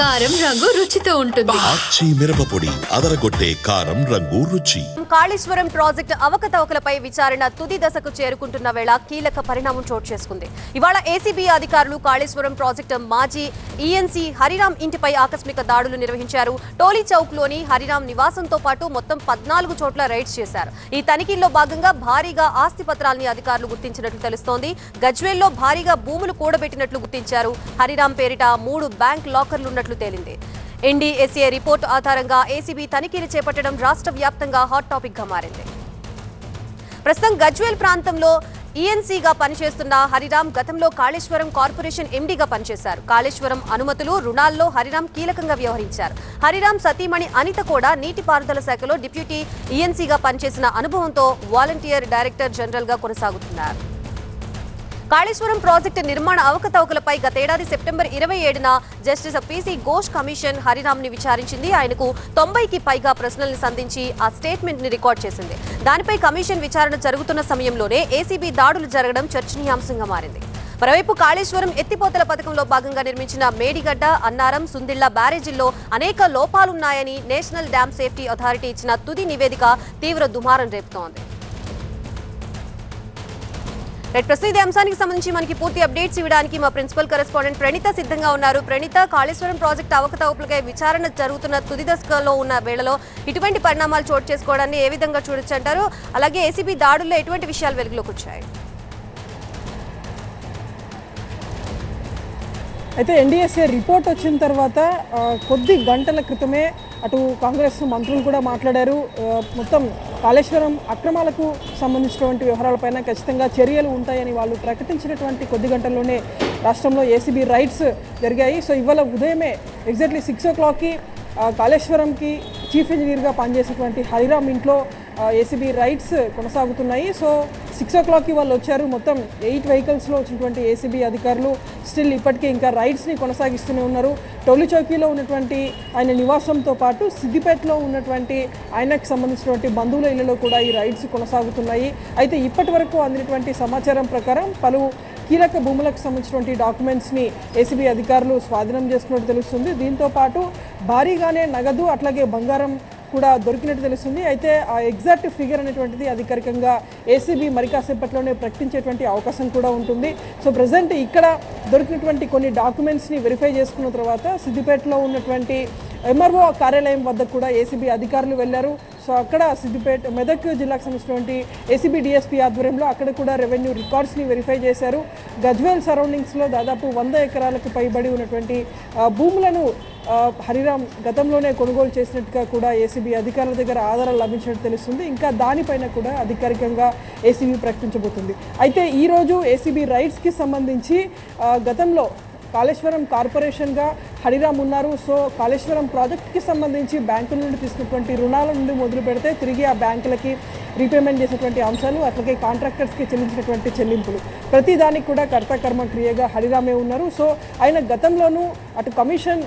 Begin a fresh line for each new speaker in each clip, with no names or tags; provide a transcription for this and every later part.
కారం రంగు రుచితో ఉంటుంది.
ఆచి మిరపపొడి అదరగొట్టే కారం రంగు రుచి.
కాళేశ్వరం ప్రాజెక్టు అవకతవకలపై విచారణ తుది దశకు చేరుకుంటున్న వేళ కీలక పరిణామం చోటు చేసుకుంది. ఇవాళ ఏసీబీ అధికారులు కాళేశ్వరం ప్రాజెక్టు మాజీ ఈఎన్సీ హరిరామ్ ఇంటిపై ఆకస్మిక దాడులు నిర్వహించారు. టోలీ చౌక్ లోని హరిరామ్ నివాసంతో పాటు మొత్తం 14 చోట్ల రైడ్స్ చేశారు. ఈ తనిఖీల్లో భాగంగా భారీగా ఆస్తి పత్రాలని అధికారులు గుర్తించినట్లు తెలుస్తోంది. గజ్వేల్లో భారీగా భూములు కూడబెట్టినట్లు గుర్తించారు. హరిరామ్ పేరిట 3 బ్యాంక్ లాకర్లు తేలింది. ఎన్డీఎస్ఏ రిపోర్టు ఆధారంగా ఏసీబీ తనిఖీలు చేపట్టడం రాష్ట్ర వ్యాప్తంగా హాట్ టాపిక్ గా మారింది. ప్రస్తుతం గజ్వేల్ ప్రాంతంలో ఈఎన్సీగా పనిచేస్తున్న హరిరామ్ గతంలో కాళేశ్వరం కార్పొరేషన్ ఎండీగా పనిచేశారు. కాళేశ్వరం అనుమతులు, రుణాల్లో హరిరామ్ కీలకంగా వ్యవహరించారు. హరిరామ్ సతీమణి అనిత కూడా నీటిపారుదల శాఖలో డిప్యూటీ ఈఎన్సీగా పనిచేసిన అనుభవంతో వాలంటీర్ డైరెక్టర్ జనరల్ గా కొనసాగుతున్నారు. కాళేశ్వరం ప్రాజెక్టు నిర్మాణ అవకతవకలపై గతేడాది సెప్టెంబర్ 27న justice PC Ghosh commission Hariram ని విచారించింది. ఆయనకు 90కి పైగా ప్రశ్నల్ని సంధించి ఆ స్టేట్మెంట్ ని రికార్డ్ చేసింది. దానిపై కమిషన్ విచారణ జరుగుతున్న సమయంలోనే ఏసీబీ దాడులు జరగడం చర్చనీయాంశంగా మారింది. మరోవైపు కాళేశ్వరం ఎత్తిపోతల పథకంలో భాగంగా నిర్మించిన మేడిగడ్డ, అన్నారం, సుందిళ్ల బ్యారేజీల్లో అనేక లోపాలున్నాయని నేషనల్ డ్యామ్ సేఫ్టీ అథారిటీ ఇచ్చిన తుది నివేదిక తీవ్ర దుమారం రేపుతోంది. ప్రస్తుతం ఇదే అంశానికి సంబంధించి మనకి పూర్తి అప్డేట్స్ ఇవ్వడానికి మా ప్రిన్సిపల్ కరెస్పాండెంట్ ప్రణీత సిద్ధంగా ఉన్నారు. ప్రణీత, కాళేశ్వరం ప్రాజెక్టు అవకతవకలపై విచారణ జరుగుతున్న తుది దశలో ఉన్న వేళలో ఇటువంటి పరిణామాలు చోటు చేసుకోవడాన్ని ఏ విధంగా చూడొచ్చు అంటారు? అలాగే ఏసీబీ దాడుల్లో ఎటువంటి విషయాలు వెలుగులోకి వచ్చాయి?
అయితే ఎన్డీఎస్ఏ రిపోర్ట్ వచ్చిన తర్వాత కొద్ది గంటల క్రితమే అటు కాంగ్రెస్ మంత్రులు కూడా మాట్లాడారు. మొత్తం కాళేశ్వరం అక్రమాలకు సంబంధించినటువంటి వ్యవహారాలపైన ఖచ్చితంగా చర్యలు ఉంటాయని వాళ్ళు ప్రకటించినటువంటి కొద్ది గంటల్లోనే రాష్ట్రంలో ఏసీబీ రైడ్స్ జరిగాయి. సో ఇవాళ ఉదయమే ఎగ్జాక్ట్లీ 6 o'clockకి కాళేశ్వరంకి చీఫ్ ఇంజనీర్గా పనిచేసేటువంటి హరిరామ్ ఇంట్లో ఏసీబీ రైడ్స్ కొనసాగుతున్నాయి. సో 6 o'clockకి వాళ్ళు వచ్చారు. మొత్తం 8 వెహికల్స్లో వచ్చినటువంటి ఏసీబీ అధికారులు స్టిల్ ఇప్పటికే ఇంకా రైడ్స్ని కొనసాగిస్తూనే ఉన్నారు. టోలీ చౌకీలో ఉన్నటువంటి ఆయన నివాసంతో పాటు సిద్దిపేటలో ఉన్నటువంటి ఆయనకు సంబంధించినటువంటి బంధువుల ఇళ్లలో కూడా ఈ రైడ్స్ కొనసాగుతున్నాయి. అయితే ఇప్పటి వరకు అందినటువంటి సమాచారం ప్రకారం పలు కీలక భూములకు సంబంధించినటువంటి డాక్యుమెంట్స్ని ఏసీబీ అధికారులు స్వాధీనం చేసుకున్నట్టు తెలుస్తుంది. దీంతో పాటు భారీగానే నగదు అట్లాగే బంగారం కూడా దొరికినట్టు తెలుస్తుంది. అయితే ఆ ఎగ్జాక్ట్ ఫిగర్ అనేటువంటిది అధికారికంగా ఏసీబీ మరి కాసేపట్లోనే ప్రకటించేటువంటి అవకాశం కూడా ఉంటుంది. సో ప్రజెంట్ ఇక్కడ దొరికినటువంటి కొన్ని డాక్యుమెంట్స్ని వెరిఫై చేసుకున్న తర్వాత సిద్దిపేటలో ఉన్నటువంటి ఎంఆర్ఓ కార్యాలయం వద్ద కూడా ఏసీబీ అధికారులు వెళ్లారు. సో అక్కడ సిద్దిపేట మెదక్ జిల్లాకు సంబంధించినటువంటి ఏసీబీ డిఎస్పీ ఆధ్వర్యంలో అక్కడ కూడా రెవెన్యూ రికార్డ్స్ని వెరిఫై చేశారు. గజ్వేల్ సరౌండింగ్స్లో దాదాపు 100 ఎకరాలకు పైబడి ఉన్నటువంటి భూములను హరిరామ్ గతంలోనే కొనుగోలు చేసినట్టుగా కూడా ఏసీబీ అధికారుల దగ్గర ఆధారాలు లభించినట్టు తెలుస్తుంది. ఇంకా దానిపైన కూడా అధికారికంగా ఏసీబీ ప్రకటించబోతుంది. అయితే ఈరోజు ఏసీబీ రైట్స్కి సంబంధించి గతంలో కాళేశ్వరం కార్పొరేషన్గా హరిరామ్ ఉన్నారు. సో కాళేశ్వరం ప్రాజెక్ట్కి సంబంధించి బ్యాంకుల నుండి తీసుకున్నటువంటి రుణాల నుండి మొదలు పెడితే తిరిగి ఆ బ్యాంకులకి రీపేమెంట్ చేసేటువంటి అంశాలు, అట్లాగే కాంట్రాక్టర్స్కి చెల్లించినటువంటి చెల్లింపులు, ప్రతి దానికి కూడా కర్తకర్మ క్రియగా హరిరామే ఉన్నారు. సో ఆయన గతంలోనూ అటు కమిషన్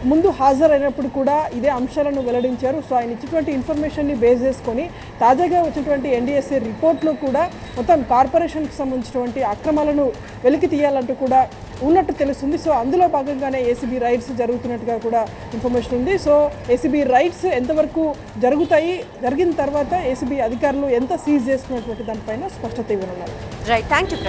ముందు హాజరైనప్పుడు కూడా ఇదే అంశాలను వెల్లడించారు. సో ఆయన ఇచ్చినటువంటి ఇన్ఫర్మేషన్ని బేస్ చేసుకొని తాజాగా వచ్చినటువంటి ఎన్డీఎస్ఏ రిపోర్ట్లో కూడా మొత్తం కార్పొరేషన్కి సంబంధించినటువంటి అక్రమాలను వెలికి తీయాలంటూ కూడా ఉన్నట్టు తెలుస్తుంది. సో అందులో భాగంగానే ఏసీబీ రైడ్స్ జరుగుతున్నట్టుగా కూడా ఇన్ఫర్మేషన్ ఉంది. సో ఏసీబీ రైడ్స్ ఎంతవరకు జరుగుతాయి, జరిగిన తర్వాత ఏసీబీ అధికారులు ఎంత సీజ్ చేసుకున్నటువంటి దానిపైన స్పష్టత ఇవ్వనున్నారు.
Right, thank you.